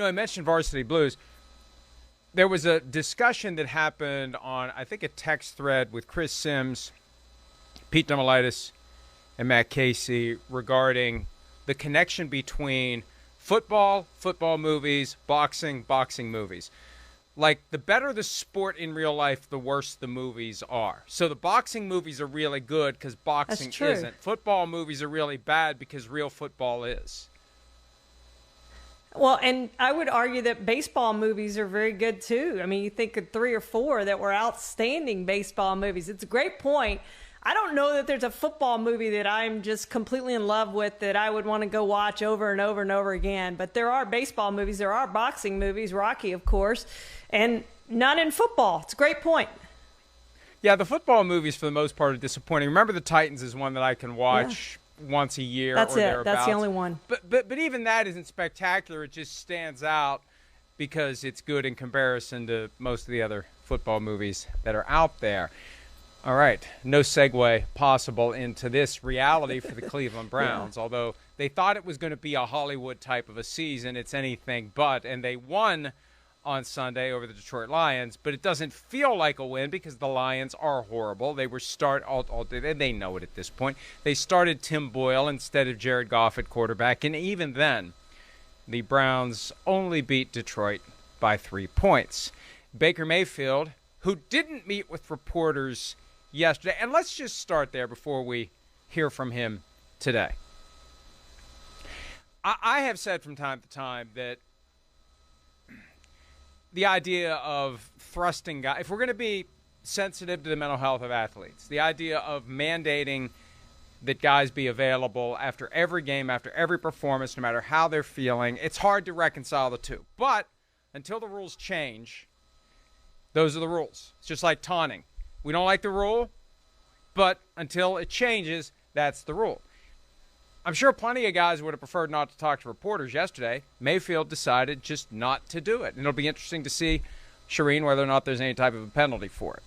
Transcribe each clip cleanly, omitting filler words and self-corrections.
I mentioned Varsity Blues. There was a discussion that happened on, I think, a text thread with Chris Sims, Pete Domelitis, and Matt Casey regarding the connection between football movies, boxing movies. Like, the better the sport in real life, the worse the movies are. So the boxing movies are really good because boxing isn't. Football movies are really bad because real football is. Well, and I would argue that baseball movies are very good, too. I mean, you think of 3 or 4 that were outstanding baseball movies. It's a great point. I don't know that there's a football movie that I'm just completely in love with that I would want to go watch over and over and over again. But there are baseball movies. There are boxing movies, Rocky, of course, and none in football. It's a great point. Yeah, the football movies, for the most part, are disappointing. Remember the Titans is one that I can watch once a year. That's or it. thereabouts. That's the only one. But even that isn't spectacular. It just stands out because it's good in comparison to most of the other football movies that are out there. All right, no segue possible into this reality for the Cleveland Browns. Although they thought it was going to be a Hollywood type of a season, it's anything but. And they won on Sunday over the Detroit Lions, but it doesn't feel like a win because the Lions are horrible. They were they know it at this point. They started Tim Boyle instead of Jared Goff at quarterback, and even then, the Browns only beat Detroit by 3 points. Baker Mayfield, who didn't meet with reporters yesterday, and let's just start there before we hear from him today. I have said from time to time that the idea of thrusting guys, if we're going to be sensitive to the mental health of athletes, the idea of mandating that guys be available after every game, after every performance, no matter how they're feeling, it's hard to reconcile the two. But until the rules change, those are the rules. It's just like taunting. We don't like the rule, but until it changes, that's the rule. I'm sure plenty of guys would have preferred not to talk to reporters yesterday. Mayfield decided just not to do it. And it'll be interesting to see, Charean, whether or not there's any type of a penalty for it.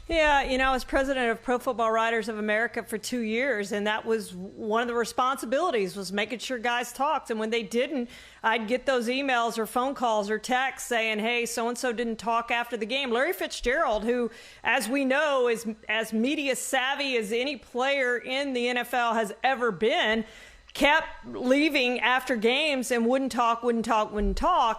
Yeah, I was president of Pro Football Writers of America for 2 years, and that was one of the responsibilities, was making sure guys talked. And when they didn't, I'd get those emails or phone calls or texts saying, hey, so-and-so didn't talk after the game. Larry Fitzgerald, who, as we know, is as media savvy as any player in the NFL has ever been, kept leaving after games and wouldn't talk.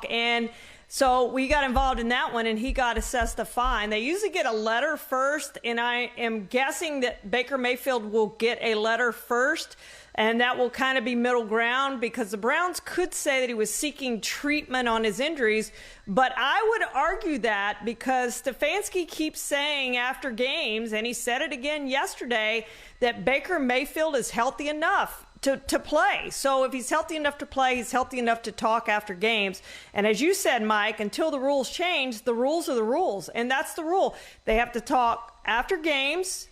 And so we got involved in that one, and he got assessed a fine. They usually get a letter first, and I am guessing that Baker Mayfield will get a letter first, and that will kind of be middle ground because the Browns could say that he was seeking treatment on his injuries, but I would argue that because Stefanski keeps saying after games, and he said it again yesterday, that Baker Mayfield is healthy enough to play. So if he's healthy enough to play, he's healthy enough to talk after games. And as you said, Mike, until the rules change, the rules are the rules. And that's the rule. They have to talk after games,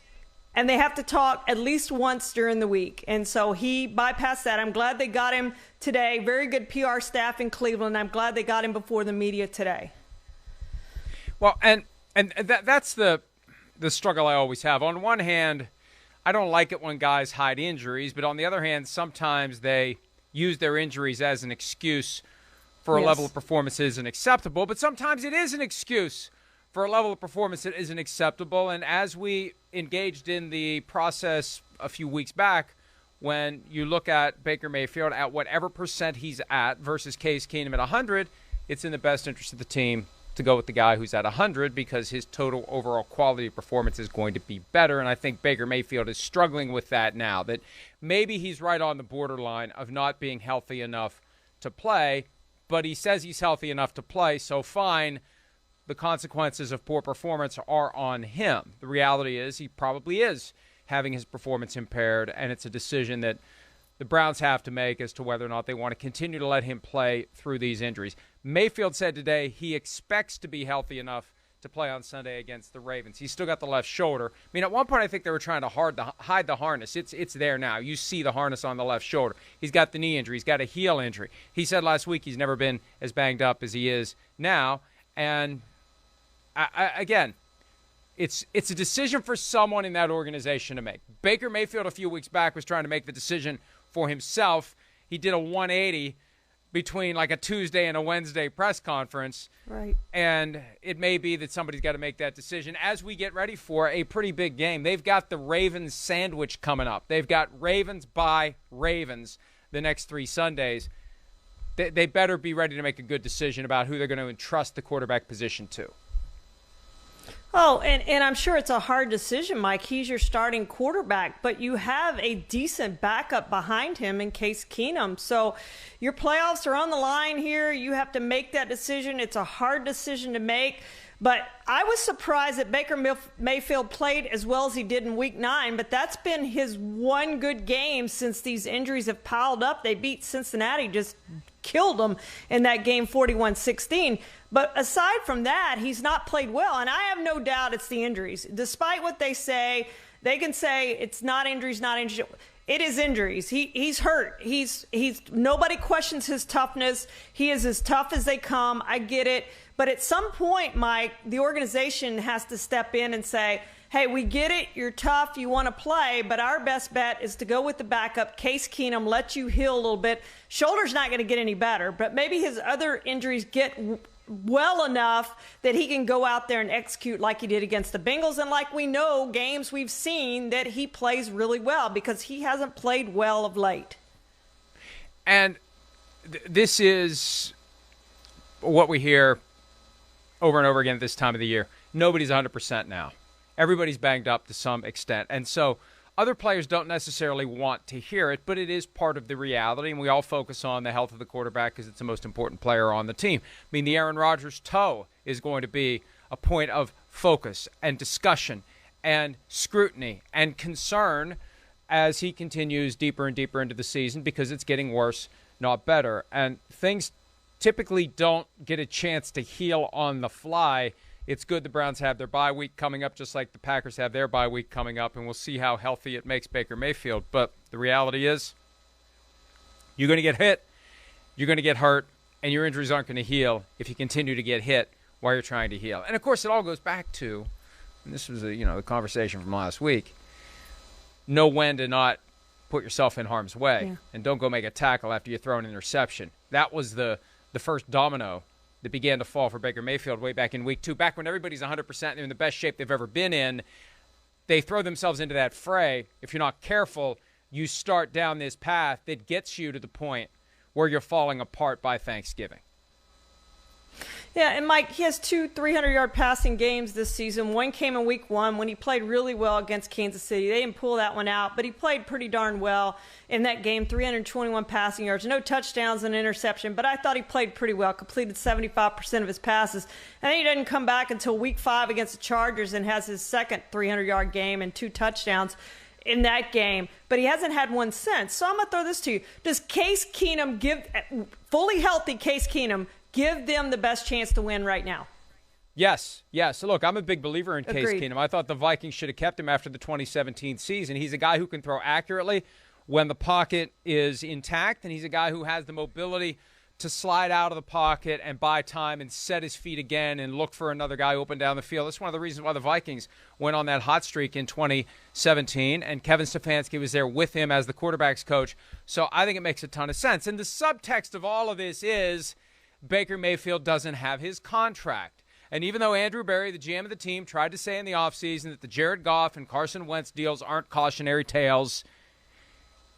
and they have to talk at least once during the week. And so he bypassed that. I'm glad they got him today. Very good PR staff in Cleveland. I'm glad they got him before the media today. Well, and that's the struggle I always have. On one hand, I don't like it when guys hide injuries, but on the other hand, sometimes they use their injuries as an excuse for a level of performance that isn't acceptable, but sometimes it is an excuse for a level of performance that isn't acceptable. And as we engaged in the process a few weeks back, when you look at Baker Mayfield at whatever percent he's at versus Case Keenum at 100, it's in the best interest of the team to go with the guy who's at 100 because his total overall quality of performance is going to be better. And I think Baker Mayfield is struggling with that now, that maybe he's right on the borderline of not being healthy enough to play, but he says he's healthy enough to play, so fine. The consequences of poor performance are on him. The reality is he probably is having his performance impaired, and it's a decision that the Browns have to make as to whether or not they want to continue to let him play through these injuries. Mayfield said today he expects to be healthy enough to play on Sunday against the Ravens. He's still got the left shoulder. I mean, at one point I think they were trying to hide the harness. It's there now. You see the harness on the left shoulder. He's got the knee injury. He's got a heel injury. He said last week he's never been as banged up as he is now. And again, it's a decision for someone in that organization to make. Baker Mayfield a few weeks back was trying to make the decision for himself. He did a 180 between like a Tuesday and a Wednesday press conference. Right. And it may be that somebody's got to make that decision as we get ready for a pretty big game. They've got the Ravens sandwich coming up. They've got Ravens by Ravens the next 3 Sundays. They better be ready to make a good decision about who they're going to entrust the quarterback position to. Oh, and I'm sure it's a hard decision, Mike. He's your starting quarterback, but you have a decent backup behind him in Case Keenum. So your playoffs are on the line here. You have to make that decision. It's a hard decision to make. But I was surprised that Baker Mayfield played as well as he did in Week 9, but that's been his one good game since these injuries have piled up. They beat Cincinnati, just killed them in that game 41-16. But aside from that, he's not played well, and I have no doubt it's the injuries. Despite what they say, they can say it's not injuries, not injuries. It is injuries. He's hurt. He's nobody questions his toughness. He is as tough as they come. I get it. But at some point, Mike, the organization has to step in and say, hey, we get it. You're tough. You want to play. But our best bet is to go with the backup, Case Keenum, let you heal a little bit. Shoulder's not going to get any better, but maybe his other injuries get well enough that he can go out there and execute like he did against the Bengals. And like we know, games we've seen that he plays really well because he hasn't played well of late. And this is what we hear over and over again at this time of the year. Nobody's 100% now. Everybody's banged up to some extent. And so other players don't necessarily want to hear it, but it is part of the reality, and we all focus on the health of the quarterback because it's the most important player on the team. I mean, the Aaron Rodgers toe is going to be a point of focus and discussion and scrutiny and concern as he continues deeper and deeper into the season because it's getting worse, not better. And things typically don't get a chance to heal on the fly. It's good the Browns have their bye week coming up, just like the Packers have their bye week coming up, and we'll see how healthy it makes Baker Mayfield. But the reality is you're going to get hit, you're going to get hurt, and your injuries aren't going to heal if you continue to get hit while you're trying to heal. And, of course, it all goes back to, and this was the conversation from last week, know when to not put yourself in harm's way, and don't go make a tackle after you throw an interception. That was the first domino that began to fall for Baker Mayfield way back in Week 2. Back when everybody's 100% and they're in the best shape they've ever been in, they throw themselves into that fray. If you're not careful, you start down this path that gets you to the point where you're falling apart by Thanksgiving. Yeah, and Mike, he has 2 300-yard passing games this season. One came in Week 1 when he played really well against Kansas City. They didn't pull that one out, but he played pretty darn well in that game, 321 passing yards, no touchdowns and interception, but I thought he played pretty well, completed 75% of his passes. And then he didn't come back until Week 5 against the Chargers and has his second 300-yard game and 2 touchdowns in that game, but he hasn't had one since. So I'm going to throw this to you. Does Case Keenum fully healthy Case Keenum give them the best chance to win right now? Yes. So look, I'm a big believer in Case Agreed. Keenum. I thought the Vikings should have kept him after the 2017 season. He's a guy who can throw accurately when the pocket is intact, and he's a guy who has the mobility to slide out of the pocket and buy time and set his feet again and look for another guy open down the field. That's one of the reasons why the Vikings went on that hot streak in 2017, and Kevin Stefanski was there with him as the quarterback's coach. So I think it makes a ton of sense. And the subtext of all of this is Baker Mayfield doesn't have his contract. And even though Andrew Berry, the GM of the team, tried to say in the offseason that the Jared Goff and Carson Wentz deals aren't cautionary tales,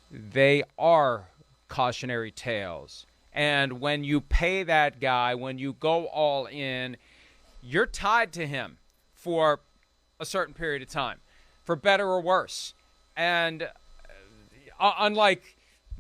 they are cautionary tales. And when you pay that guy, when you go all in, you're tied to him for a certain period of time, for better or worse. And unlike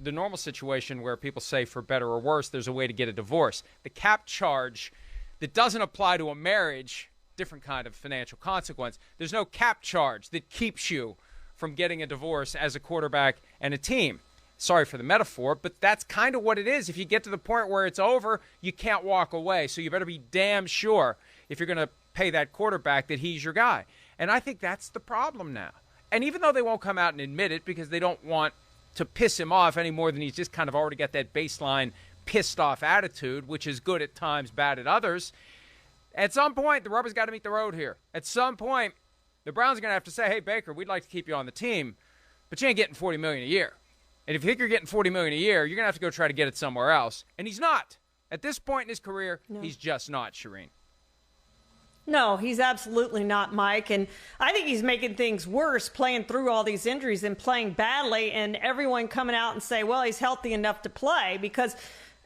the normal situation where people say for better or worse, there's a way to get a divorce. The cap charge that doesn't apply to a marriage, different kind of financial consequence. There's no cap charge that keeps you from getting a divorce as a quarterback and a team. Sorry for the metaphor, but that's kind of what it is. If you get to the point where it's over, you can't walk away. So you better be damn sure if you're going to pay that quarterback that he's your guy. And I think that's the problem now. And even though they won't come out and admit it because they don't want to piss him off any more than he's just kind of already got that baseline pissed off attitude, which is good at times, bad at others. At some point, the rubber's got to meet the road here. At some point, the Browns are going to have to say, hey, Baker, we'd like to keep you on the team, but you ain't getting $40 million a year. And if you think you're getting $40 million a year, you're going to have to go try to get it somewhere else. And he's not. At this point in his career, he's just not, Charean. No, he's absolutely not, Mike. And I think he's making things worse playing through all these injuries and playing badly, and everyone coming out and say, well, he's healthy enough to play, because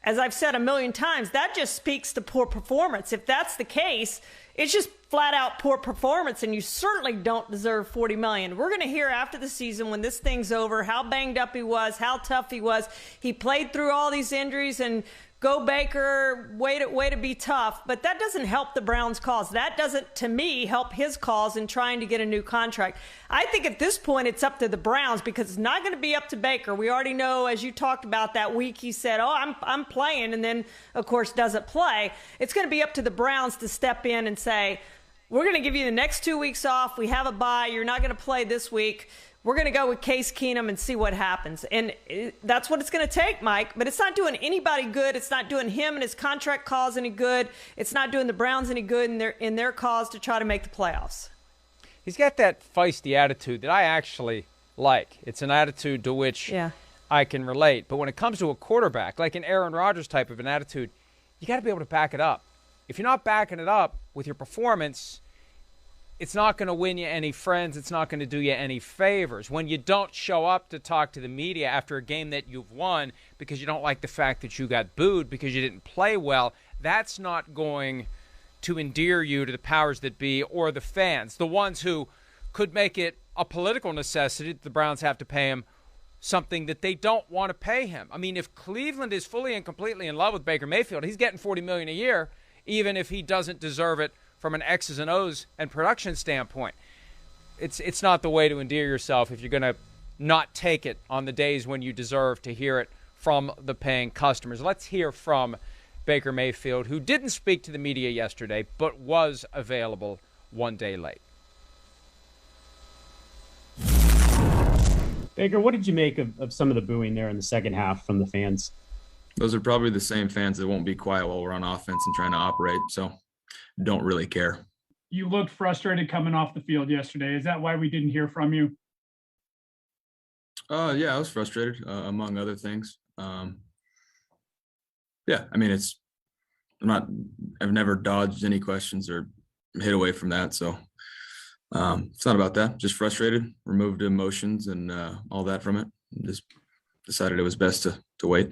as I've said a million times, that just speaks to poor performance. If that's the case, it's just flat out poor performance, and you certainly don't deserve $40 million. We're going to hear after the season, when this thing's over, how banged up he was, how tough he was. He played through all these injuries, and go Baker, way to be tough. But that doesn't help the Browns' cause. That doesn't, to me, help his cause in trying to get a new contract. I think at this point it's up to the Browns, because it's not going to be up to Baker. We already know, as you talked about that week, he said, I'm playing, and then, of course, doesn't play. It's going to be up to the Browns to step in and say, we're going to give you the next 2 weeks off. We have a bye. You're not going to play this week. We're going to go with Case Keenum and see what happens. And that's what it's going to take, Mike. But it's not doing anybody good. It's not doing him and his contract cause any good. It's not doing the Browns any good in their cause to try to make the playoffs. He's got that feisty attitude that I actually like. It's an attitude to which I can relate. But when it comes to a quarterback, like an Aaron Rodgers type of an attitude, you got to be able to back it up. If you're not backing it up with your performance, it's not going to win you any friends. It's not going to do you any favors. When you don't show up to talk to the media after a game that you've won because you don't like the fact that you got booed because you didn't play well, that's not going to endear you to the powers that be or the fans, the ones who could make it a political necessity that the Browns have to pay him something that they don't want to pay him. I mean, if Cleveland is fully and completely in love with Baker Mayfield, he's getting $40 million a year, even if he doesn't deserve it from an X's and O's and production standpoint. It's not the way to endear yourself if you're going to not take it on the days when you deserve to hear it from the paying customers. Let's hear from Baker Mayfield, who didn't speak to the media yesterday, but was available one day late. Baker, what did you make of some of the booing there in the second half from the fans? Those are probably the same fans that won't be quiet while we're on offense and trying to operate. So don't really care. You looked frustrated coming off the field yesterday. Is that why we didn't hear from you? Yeah, I was frustrated, among other things. Yeah, I mean, I've never dodged any questions or hid away from that. So it's not about that. Just frustrated, removed emotions and all that from it. Just decided it was best to wait.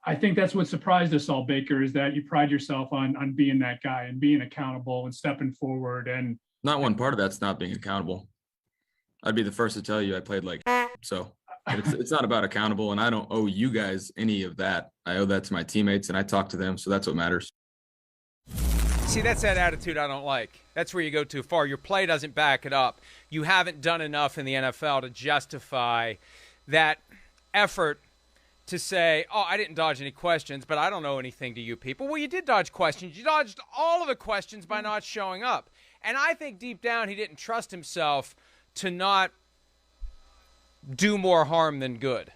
I think that's what surprised us all, Baker, is that you pride yourself on being that guy and being accountable and stepping forward. And not one part of that's not being accountable. I'd be the first to tell you I played like so. It's not about accountable, and I don't owe you guys any of that. I owe that to my teammates, and I talk to them, so that's what matters. See, that's that attitude I don't like. That's where you go too far. Your play doesn't back it up. You haven't done enough in the NFL to justify that effort to say, I didn't dodge any questions, but I don't know anything to you people. Well, you did dodge questions. You dodged all of the questions by not showing up. And I think deep down he didn't trust himself to not do more harm than good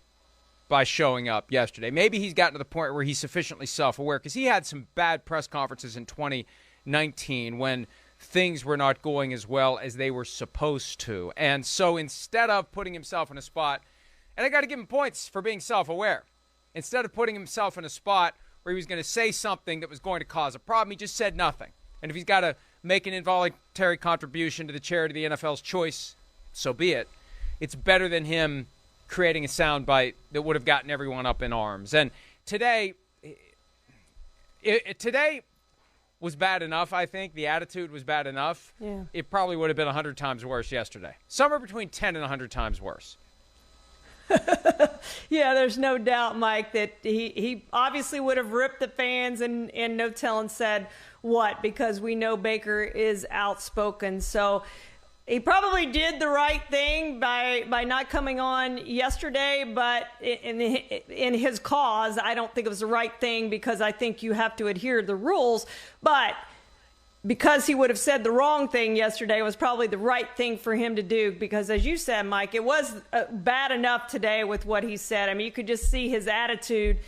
by showing up yesterday. Maybe he's gotten to the point where he's sufficiently self-aware, because he had some bad press conferences in 2019 when things were not going as well as they were supposed to. And so instead of putting himself in a spot, and I got to give him points for being self-aware, instead of putting himself in a spot where he was going to say something that was going to cause a problem, he just said nothing. And if he's got to make an involuntary contribution to the charity of the NFL's choice, so be it. It's better than him creating a soundbite that would have gotten everyone up in arms. And today was bad enough, I think. The attitude was bad enough. Yeah. It probably would have been 100 times worse yesterday. Somewhere between 10 and 100 times worse. Yeah, there's no doubt, Mike, that he obviously would have ripped the fans and no telling said what, because we know Baker is outspoken. So he probably did the right thing by not coming on yesterday, but in his cause, I don't think it was the right thing, because I think you have to adhere to the rules. But because he would have said the wrong thing yesterday, it was probably the right thing for him to do, because as you said, Mike, it was bad enough today with what he said. I mean, you could just see his attitude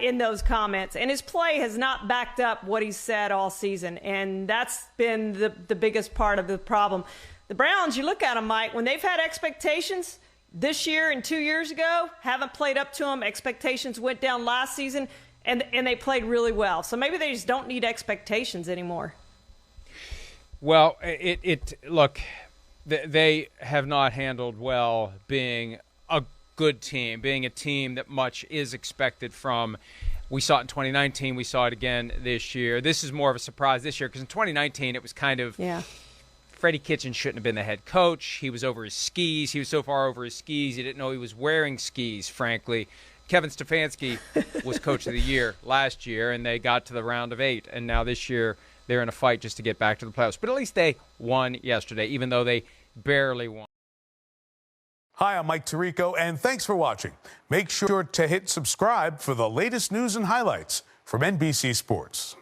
in those comments, and his play has not backed up what he said all season, and that's been the biggest part of the problem. The Browns, you look at them, Mike, when they've had expectations, this year and 2 years ago haven't played up to them. Expectations went down last season, and they played really well. So maybe they just don't need expectations anymore. Well, look, they have not handled well being a good team, being a team that much is expected from. We saw it in 2019. We saw it again this year. This is more of a surprise this year because in 2019 it was kind of Freddie Kitchen shouldn't have been the head coach. He was over his skis. He was so far over his skis, he didn't know he was wearing skis, frankly. Kevin Stefanski was coach of the year last year, and they got to the round of 8. And now this year they're in a fight just to get back to the playoffs. But at least they won yesterday, even though they barely won. Hi, I'm Mike Tirico, and thanks for watching. Make sure to hit subscribe for the latest news and highlights from NBC Sports.